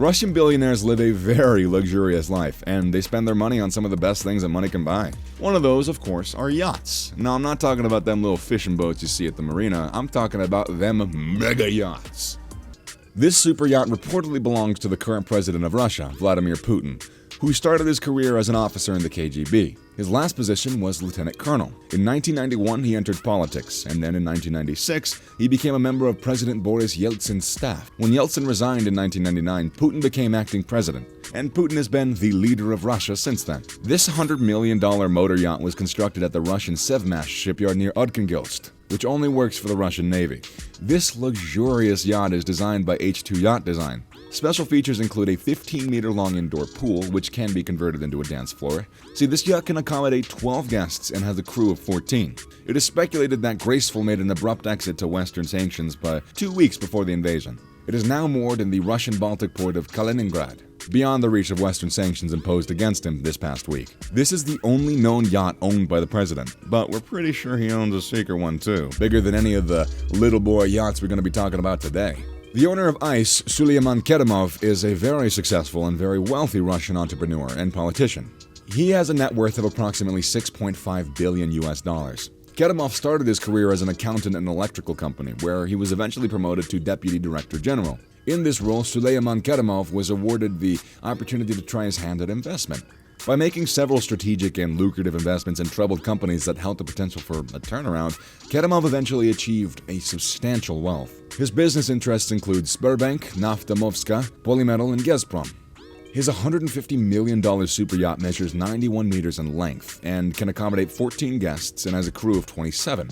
Russian billionaires live a very luxurious life, and they spend their money on some of the best things that money can buy. One of those, of course, are yachts. Now, I'm not talking about them little fishing boats you see at the marina. I'm talking about them mega yachts. This super yacht reportedly belongs to the current president of Russia, Vladimir Putin, who started his career as an officer in the KGB. His last position was lieutenant colonel. In 1991, he entered politics, and then in 1996, he became a member of President Boris Yeltsin's staff. When Yeltsin resigned in 1999, Putin became acting president, and Putin has been the leader of Russia since then. This $100 million motor yacht was constructed at the Russian Sevmash shipyard near Arkhangelsk, which only works for the Russian Navy. This luxurious yacht is designed by H2 Yacht Design. Special features include a 15-meter-long indoor pool, which can be converted into a dance floor. See, this yacht can accommodate 12 guests and has a crew of 14. It is speculated that Graceful made an abrupt exit to Western sanctions by 2 weeks before the invasion. It is now moored in the Russian Baltic port of Kaliningrad, beyond the reach of Western sanctions imposed against him this past week. This is the only known yacht owned by the president, but we're pretty sure he owns a secret one too, bigger than any of the little boy yachts we're going to be talking about today. The owner of ICE, Suleiman Kerimov, is a very successful and very wealthy Russian entrepreneur and politician. He has a net worth of approximately $6.5 billion. Kerimov started his career as an accountant in an electrical company, where he was eventually promoted to deputy director general. In this role, Suleiman Kerimov was awarded the opportunity to try his hand at investment. By making several strategic and lucrative investments in troubled companies that held the potential for a turnaround, Kerimov eventually achieved a substantial wealth. His business interests include Sberbank, Naftamovska, Polymetal, and Gazprom. His $150 million super yacht measures 91 meters in length and can accommodate 14 guests and has a crew of 27.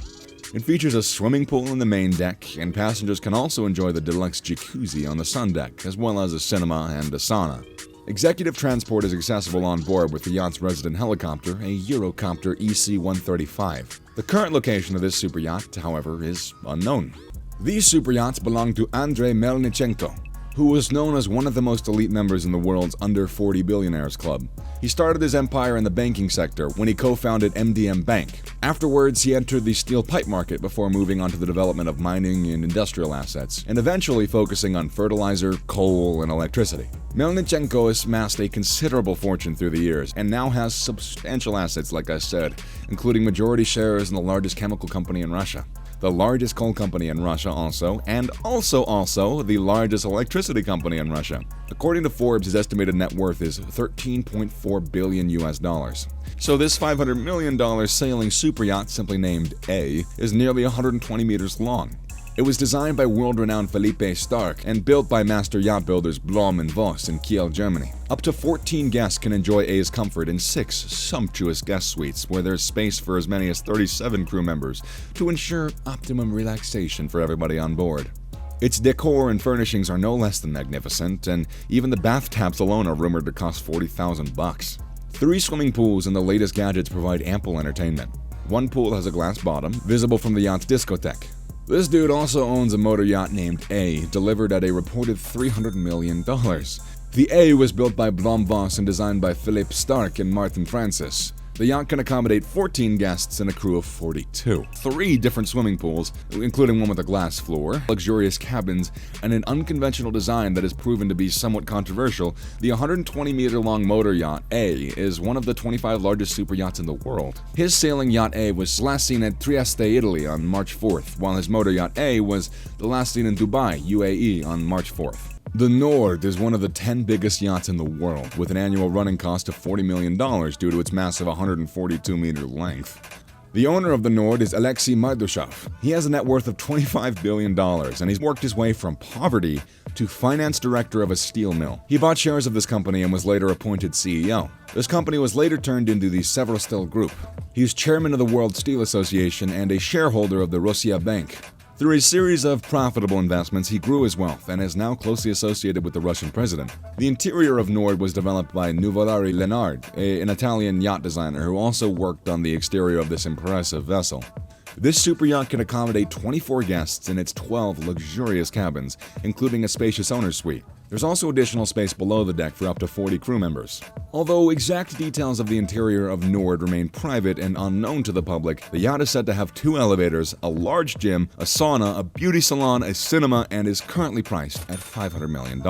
It features a swimming pool in the main deck, and passengers can also enjoy the deluxe jacuzzi on the sun deck, as well as a cinema and a sauna. Executive transport is accessible on board with the yacht's resident helicopter, a Eurocopter EC-135. The current location of this super yacht, however, is unknown. These super yachts belong to Andrei Melnichenko, who was known as one of the most elite members in the world's under 40 billionaires club. He started his empire in the banking sector when he co-founded MDM Bank. Afterwards, he entered the steel pipe market before moving on to the development of mining and industrial assets, and eventually focusing on fertilizer, coal, and electricity. Melnichenko has amassed a considerable fortune through the years, and now has substantial assets, like I said, including majority shares in the largest chemical company in Russia, the largest coal company in Russia and also the largest electricity company in Russia. According to Forbes, his estimated net worth is $13.4 billion. So this $500 million sailing super yacht, simply named A, is nearly 120 meters long. It was designed by world-renowned Felipe Stark and built by master yacht builders Blom and Voss in Kiel, Germany. Up to 14 guests can enjoy A's comfort in 6 sumptuous guest suites, where there's space for as many as 37 crew members to ensure optimum relaxation for everybody on board. Its decor and furnishings are no less than magnificent, and even the bath taps alone are rumored to cost $40,000. 3 swimming pools and the latest gadgets provide ample entertainment. One pool has a glass bottom, visible from the yacht's discotheque. This dude also owns a motor yacht named A, delivered at a reported $300 million. The A was built by Blom Voss and designed by Philippe Stark and Martin Francis. The yacht can accommodate 14 guests and a crew of 42. 3 different swimming pools, including one with a glass floor, luxurious cabins, and an unconventional design that has proven to be somewhat controversial. The 120-meter-long motor yacht A is one of the 25 largest super yachts in the world. His sailing yacht A was last seen at Trieste, Italy on March 4th, while his motor yacht A was the last seen in Dubai, UAE on March 4th. The Nord is one of the 10 biggest yachts in the world, with an annual running cost of $40 million due to its massive 142-meter length. The owner of the Nord is Alexei Mardushov. He has a net worth of $25 billion, and he's worked his way from poverty to finance director of a steel mill. He bought shares of this company and was later appointed CEO. This company was later turned into the Severostil Group. He's chairman of the World Steel Association and a shareholder of the Russia Bank. Through a series of profitable investments, he grew his wealth and is now closely associated with the Russian president. The interior of Nord was developed by Nuvolari Lenard, an Italian yacht designer who also worked on the exterior of this impressive vessel. This super yacht can accommodate 24 guests in its 12 luxurious cabins, including a spacious owner's suite. There's also additional space below the deck for up to 40 crew members. Although exact details of the interior of Nord remain private and unknown to the public, the yacht is said to have 2 elevators, a large gym, a sauna, a beauty salon, a cinema, and is currently priced at $500 million.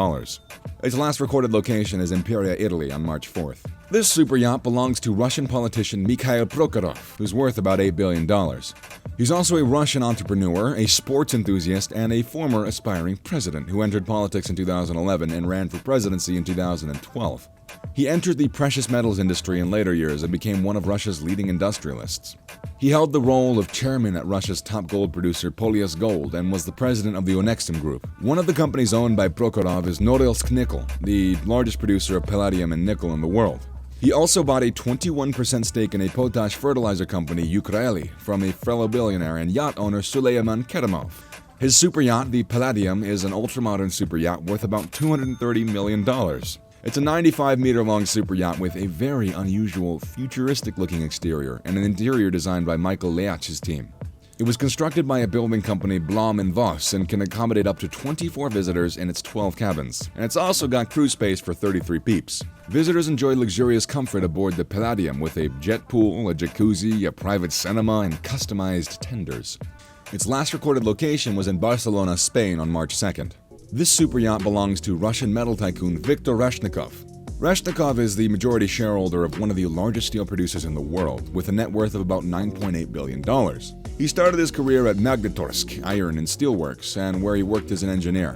Its last recorded location is Imperia, Italy on March 4th. This super yacht belongs to Russian politician Mikhail Prokhorov, who's worth about $8 billion. He's also a Russian entrepreneur, a sports enthusiast, and a former aspiring president who entered politics in 2011 and ran for presidency in 2012. He entered the precious metals industry in later years and became one of Russia's leading industrialists. He held the role of chairman at Russia's top gold producer Polyus Gold and was the president of the Onexim Group. One of the companies owned by Prokhorov is Norilsk Nickel, the largest producer of palladium and nickel in the world. He also bought a 21% stake in a potash fertilizer company, Ukraeli, from a fellow billionaire and yacht owner Suleiman Kerimov. His super yacht, the Palladium, is an ultra-modern super yacht worth about $230 million. It's a 95-meter-long super yacht with a very unusual, futuristic-looking exterior and an interior designed by Michael Leach's team. It was constructed by a building company Blom & Voss and can accommodate up to 24 visitors in its 12 cabins. And it's also got crew space for 33 peeps. Visitors enjoy luxurious comfort aboard the Palladium with a jet pool, a jacuzzi, a private cinema, and customized tenders. Its last recorded location was in Barcelona, Spain on March 2nd. This super yacht belongs to Russian metal tycoon Viktor Reshnikov. Reshnikov is the majority shareholder of one of the largest steel producers in the world, with a net worth of about $9.8 billion. He started his career at Magnetorsk Iron and Steelworks, and where he worked as an engineer.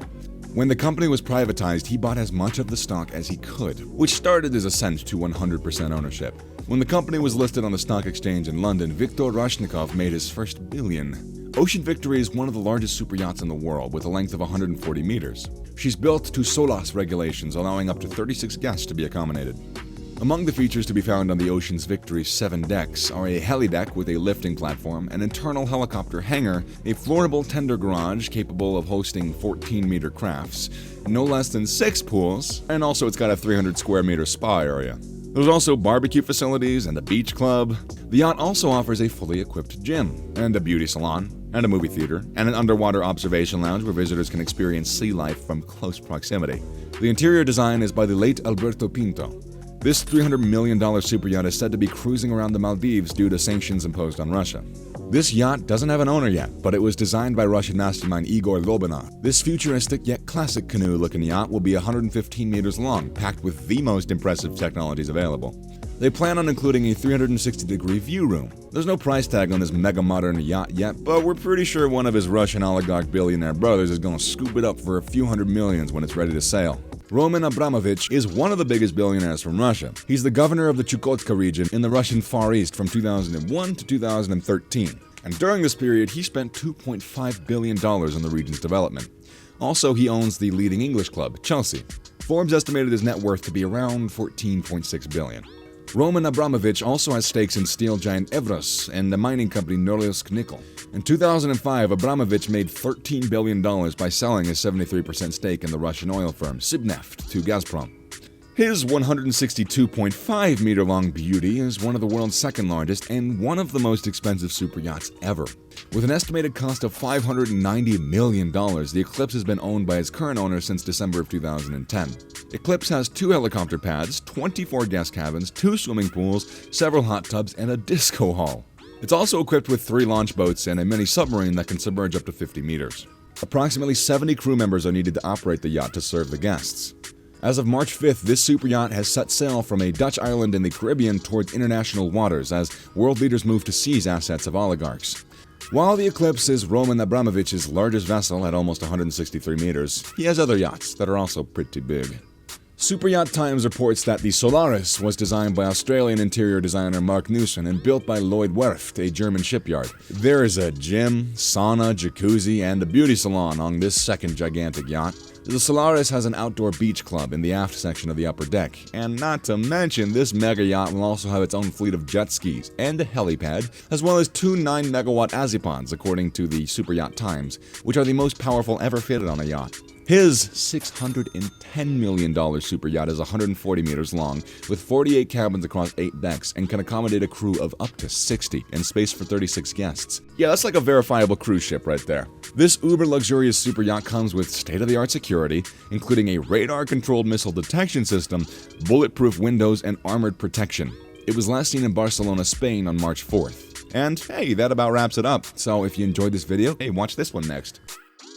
When the company was privatized, he bought as much of the stock as he could, which started his ascent to 100% ownership. When the company was listed on the stock exchange in London, Viktor Reshnikov made his first billion. Ocean Victory is one of the largest super yachts in the world, with a length of 140 meters. She's built to SOLAS regulations, allowing up to 36 guests to be accommodated. Among the features to be found on the Ocean's Victory's 7 decks are a helideck with a lifting platform, an internal helicopter hangar, a floorable tender garage capable of hosting 14-meter crafts, no less than 6 pools, and also it's got a 300-square-meter spa area. There's also barbecue facilities and a beach club. The yacht also offers a fully equipped gym, and a beauty salon, and a movie theater, and an underwater observation lounge where visitors can experience sea life from close proximity. The interior design is by the late Alberto Pinto. This $300 million super yacht is said to be cruising around the Maldives due to sanctions imposed on Russia. This yacht doesn't have an owner yet, but it was designed by Russian mastermind Igor Lobanov. This futuristic yet classic canoe-looking yacht will be 115 meters long, packed with the most impressive technologies available. They plan on including a 360-degree view room. There's no price tag on this mega-modern yacht yet, but we're pretty sure one of his Russian oligarch billionaire brothers is going to scoop it up for a few hundred millions when it's ready to sail. Roman Abramovich is one of the biggest billionaires from Russia. He's the governor of the Chukotka region in the Russian Far East from 2001 to 2013. And during this period, he spent $2.5 billion on the region's development. Also, he owns the leading English club, Chelsea. Forbes estimated his net worth to be around $14.6 billion. Roman Abramovich also has stakes in steel giant Evros and the mining company Norilsk Nickel. In 2005, Abramovich made $13 billion by selling his 73% stake in the Russian oil firm Sibneft to Gazprom. His 162.5-meter-long beauty is one of the world's second largest and one of the most expensive super yachts ever. With an estimated cost of $590 million, the Eclipse has been owned by its current owner since December of 2010. Eclipse has 2 helicopter pads, 24 guest cabins, 2 swimming pools, several hot tubs, and a disco hall. It's also equipped with 3 launch boats and a mini submarine that can submerge up to 50 meters. Approximately 70 crew members are needed to operate the yacht to serve the guests. As of March 5th, this super yacht has set sail from a Dutch island in the Caribbean towards international waters as world leaders move to seize assets of oligarchs. While the Eclipse is Roman Abramovich's largest vessel at almost 163 meters, he has other yachts that are also pretty big. Super Yacht Times reports that the Solaris was designed by Australian interior designer Mark Newson and built by Lloyd Werft, a German shipyard. There is a gym, sauna, jacuzzi, and a beauty salon on this second gigantic yacht. The Solaris has an outdoor beach club in the aft section of the upper deck, and not to mention, this mega yacht will also have its own fleet of jet skis and a helipad, as well as 2 9-megawatt Azipons, according to the Super Yacht Times, which are the most powerful ever fitted on a yacht. His $610 million super yacht is 140 meters long, with 48 cabins across 8 decks, and can accommodate a crew of up to 60 and space for 36 guests. Yeah, that's like a verifiable cruise ship right there. This uber-luxurious super yacht comes with state-of-the-art security, including a radar-controlled missile detection system, bulletproof windows, and armored protection. It was last seen in Barcelona, Spain on March 4th. And hey, that about wraps it up. So if you enjoyed this video, hey, watch this one next.